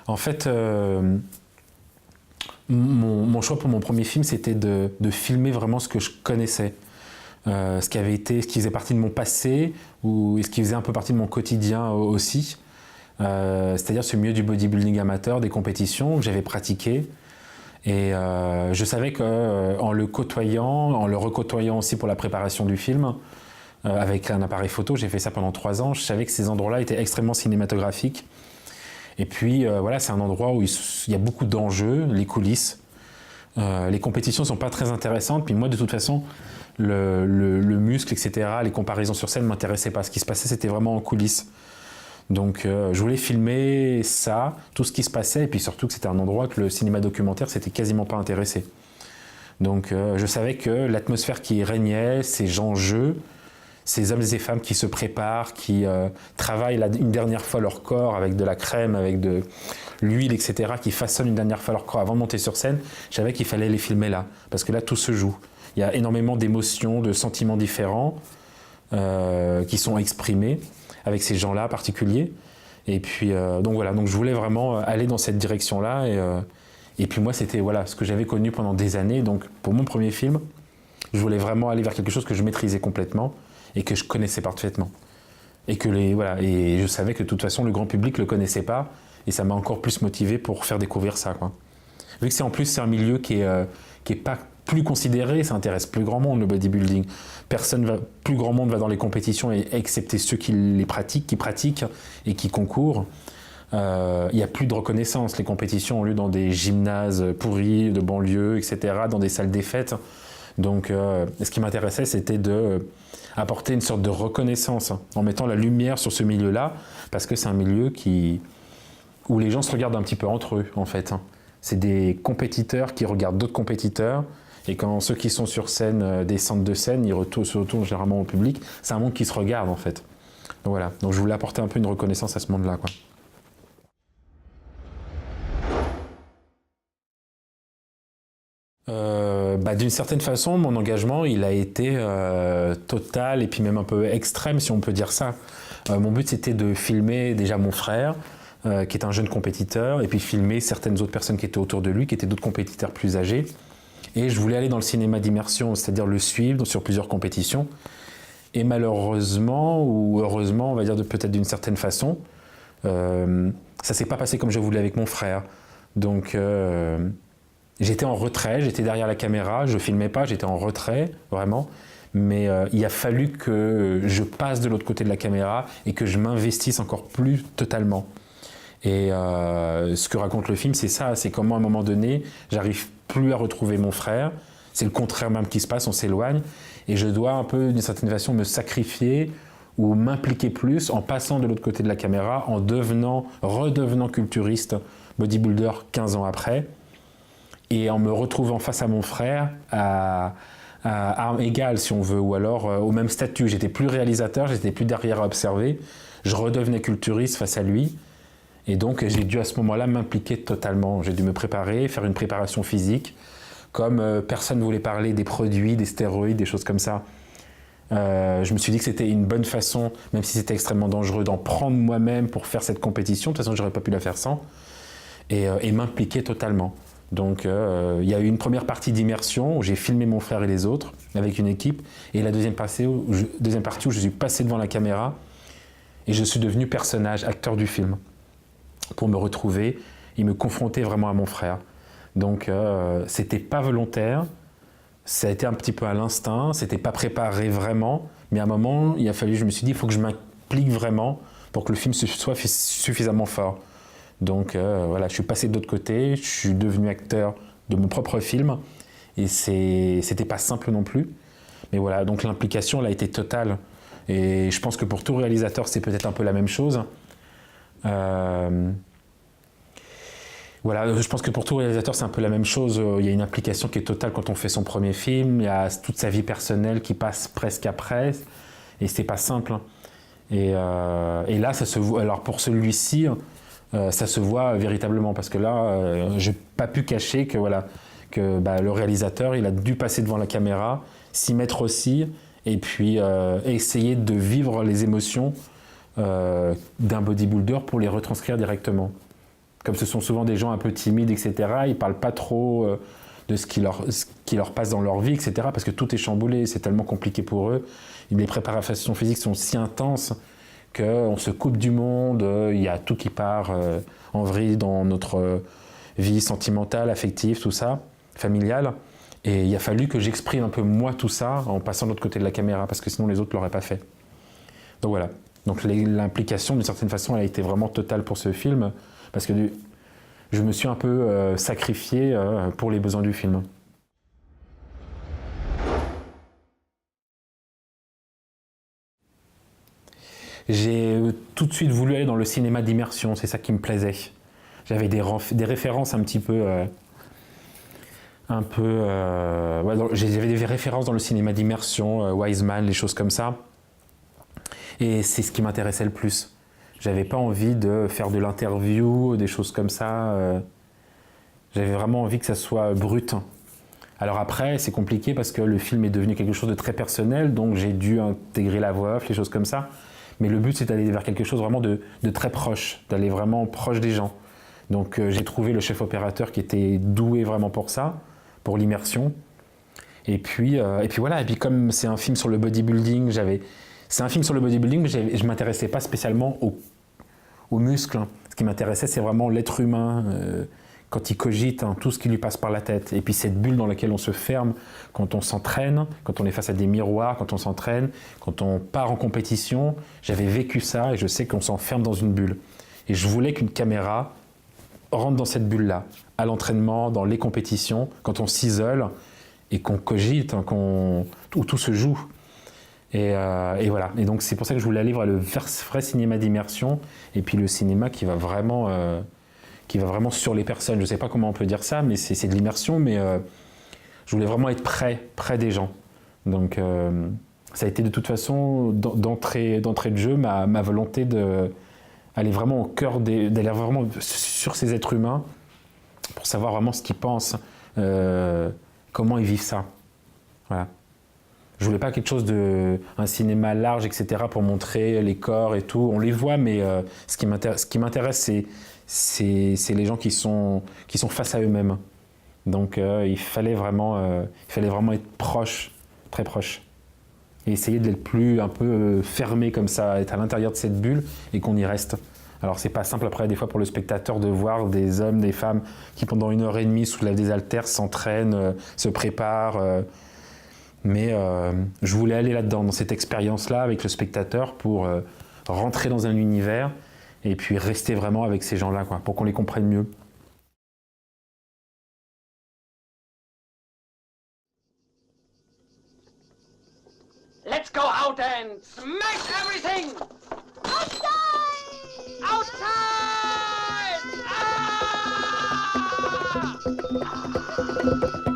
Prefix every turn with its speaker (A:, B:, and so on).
A: En fait, mon choix pour mon premier film, c'était de filmer vraiment ce que je connaissais. Ce qui faisait partie de mon passé ou ce qui faisait un peu partie de mon quotidien aussi. C'est-à-dire ce milieu du bodybuilding amateur, des compétitions que j'avais pratiqué. Et je savais qu'en le côtoyant, en le recôtoyant aussi pour la préparation du film, avec un appareil photo, j'ai fait ça pendant 3 ans, je savais que ces endroits-là étaient extrêmement cinématographiques. Et puis voilà, c'est un endroit où il y a beaucoup d'enjeux, les coulisses. Les compétitions ne sont pas très intéressantes, puis moi de toute façon, le muscle, etc., les comparaisons sur scène ne m'intéressaient pas. Ce qui se passait, c'était vraiment en coulisses. Donc je voulais filmer ça, tout ce qui se passait, et puis surtout que c'était un endroit que le cinéma documentaire s'était quasiment pas intéressé. Donc je savais que l'atmosphère qui régnait, ces enjeux, ces hommes et femmes qui se préparent, qui travaillent une dernière fois leur corps avec de la crème, avec de l'huile, etc., qui façonnent une dernière fois leur corps avant de monter sur scène, je savais qu'il fallait les filmer là, parce que là tout se joue. Il y a énormément d'émotions, de sentiments différents qui sont exprimés avec ces gens-là particuliers. Et puis, donc voilà, donc je voulais vraiment aller dans cette direction-là. Et puis moi, c'était voilà, ce que j'avais connu pendant des années. Donc pour mon premier film, je voulais vraiment aller vers quelque chose que je maîtrisais complètement et que je connaissais parfaitement. Et et je savais que de toute façon, le grand public ne le connaissait pas. Et ça m'a encore plus motivé pour faire découvrir ça, quoi. Vu que c'est un milieu qui est pas plus considéré, ça intéresse plus grand monde, le bodybuilding. Plus grand monde va dans les compétitions, excepté ceux qui pratiquent et qui concourent. Il n'y a plus de reconnaissance. Les compétitions ont lieu dans des gymnases pourris, de banlieue, etc., dans des salles des fêtes. Donc, ce qui m'intéressait, c'était d'apporter une sorte de reconnaissance en mettant la lumière sur ce milieu-là, parce que c'est un milieu où les gens se regardent un petit peu entre eux, en fait. C'est des compétiteurs qui regardent d'autres compétiteurs, et quand ceux qui sont sur scène descendent de scène, ils se retournent généralement au public. C'est un monde qui se regarde, en fait. Donc voilà, donc je voulais apporter un peu une reconnaissance à ce monde-là, quoi. D'une certaine façon, mon engagement, il a été total et puis même un peu extrême, si on peut dire ça. Mon but, c'était de filmer déjà mon frère, qui est un jeune compétiteur, et puis filmer certaines autres personnes qui étaient autour de lui, qui étaient d'autres compétiteurs plus âgés. Et je voulais aller dans le cinéma d'immersion, c'est-à-dire le suivre sur plusieurs compétitions. Et malheureusement, ou heureusement, on va dire peut-être d'une certaine façon, ça ne s'est pas passé comme je voulais avec mon frère. Donc j'étais en retrait, j'étais derrière la caméra, je ne filmais pas, j'étais en retrait, vraiment. Mais il a fallu que je passe de l'autre côté de la caméra et que je m'investisse encore plus totalement. Et ce que raconte le film, c'est ça, c'est comment à un moment donné, j'arrive plus à retrouver mon frère, c'est le contraire même qui se passe, on s'éloigne, et je dois un peu, d'une certaine façon, me sacrifier ou m'impliquer plus en passant de l'autre côté de la caméra, en redevenant culturiste, bodybuilder 15 ans après, et en me retrouvant face à mon frère à armes égales, si on veut, ou alors au même statut. J'étais plus réalisateur, j'étais plus derrière à observer, je redevenais culturiste face à lui. Et donc, j'ai dû à ce moment-là m'impliquer totalement. J'ai dû me préparer, faire une préparation physique. Comme personne ne voulait parler des produits, des stéroïdes, des choses comme ça, je me suis dit que c'était une bonne façon, même si c'était extrêmement dangereux, d'en prendre moi-même pour faire cette compétition. De toute façon, je n'aurais pas pu la faire sans. Et m'impliquer totalement. Donc, il y a eu une première partie d'immersion où j'ai filmé mon frère et les autres avec une équipe. Et la deuxième partie où je suis passé devant la caméra et je suis devenu personnage, acteur du film, pour me retrouver et me confronter vraiment à mon frère. Donc c'était pas volontaire, ça a été un petit peu à l'instinct, c'était pas préparé vraiment, mais à un moment, je me suis dit, il faut que je m'implique vraiment pour que le film soit suffisamment fort. Donc voilà, je suis passé de l'autre côté, je suis devenu acteur de mon propre film, et c'était pas simple non plus. Mais voilà, donc l'implication, elle a été totale. Et je pense que pour tout réalisateur, c'est peut-être un peu la même chose. Voilà, je pense que pour tout réalisateur, c'est un peu la même chose. Il y a une implication qui est totale quand on fait son premier film. Il y a toute sa vie personnelle qui passe presque après. Et c'est pas simple. Et là, ça se voit. Alors pour celui-ci, ça se voit véritablement. Parce que là, j'ai pas pu cacher que, voilà, le réalisateur, il a dû passer devant la caméra, s'y mettre aussi, et puis essayer de vivre les émotions d'un bodybuilder pour les retranscrire directement. Comme ce sont souvent des gens un peu timides, etc., ils ne parlent pas trop de ce qui leur passe dans leur vie, etc., parce que tout est chamboulé, c'est tellement compliqué pour eux. Les préparations physiques sont si intenses qu'on se coupe du monde, il y a tout qui part en vrille dans notre vie sentimentale, affective, tout ça, familiale. Et il a fallu que j'exprime un peu moi tout ça en passant de l'autre côté de la caméra, parce que sinon les autres ne l'auraient pas fait. Donc voilà. Donc l'implication, d'une certaine façon, elle a été vraiment totale pour ce film, parce que je me suis un peu sacrifié pour les besoins du film. J'ai tout de suite voulu aller dans le cinéma d'immersion, c'est ça qui me plaisait. J'avais des références un petit peu... j'avais des références dans le cinéma d'immersion, Wiseman, les choses comme ça. Et c'est ce qui m'intéressait le plus. J'avais pas envie de faire de l'interview, des choses comme ça. J'avais vraiment envie que ça soit brut. Alors après, c'est compliqué parce que le film est devenu quelque chose de très personnel, donc j'ai dû intégrer la voix off, les choses comme ça. Mais le but, c'est d'aller vers quelque chose vraiment de très proche, d'aller vraiment proche des gens. Donc j'ai trouvé le chef opérateur qui était doué vraiment pour ça, pour l'immersion. Et puis voilà, et puis comme c'est un film sur le bodybuilding, c'est un film sur le bodybuilding, mais je ne m'intéressais pas spécialement aux muscles. Ce qui m'intéressait, c'est vraiment l'être humain, quand il cogite, tout ce qui lui passe par la tête. Et puis cette bulle dans laquelle on se ferme quand on s'entraîne, quand on est face à des miroirs, quand on s'entraîne, quand on part en compétition. J'avais vécu ça et je sais qu'on s'enferme dans une bulle. Et je voulais qu'une caméra rentre dans cette bulle-là, à l'entraînement, dans les compétitions, quand on s'isole et qu'on cogite, où tout se joue. Et voilà. Et donc c'est pour ça que je voulais aller vers le vrai cinéma d'immersion et puis le cinéma qui va vraiment sur les personnes. Je ne sais pas comment on peut dire ça, mais c'est de l'immersion, mais je voulais vraiment être près des gens. Donc ça a été de toute façon, d'entrée de jeu, ma volonté d'aller vraiment au cœur, d'aller vraiment sur ces êtres humains pour savoir vraiment ce qu'ils pensent, comment ils vivent ça. Voilà. Je voulais pas quelque chose un cinéma large, etc., pour montrer les corps et tout. On les voit, mais ce qui m'intéresse, c'est les gens qui sont face à eux-mêmes. Donc il fallait vraiment être proche, très proche. Et essayer d'être plus un peu fermé comme ça, être à l'intérieur de cette bulle et qu'on y reste. Alors c'est pas simple après des fois pour le spectateur de voir des hommes, des femmes qui pendant 1h30 soulèvent des haltères, s'entraînent, se préparent. Mais je voulais aller là-dedans, dans cette expérience-là avec le spectateur pour rentrer dans un univers et puis rester vraiment avec ces gens-là, quoi, pour qu'on les comprenne mieux.
B: Let's go out and smash everything! Outside! Outside! Ah!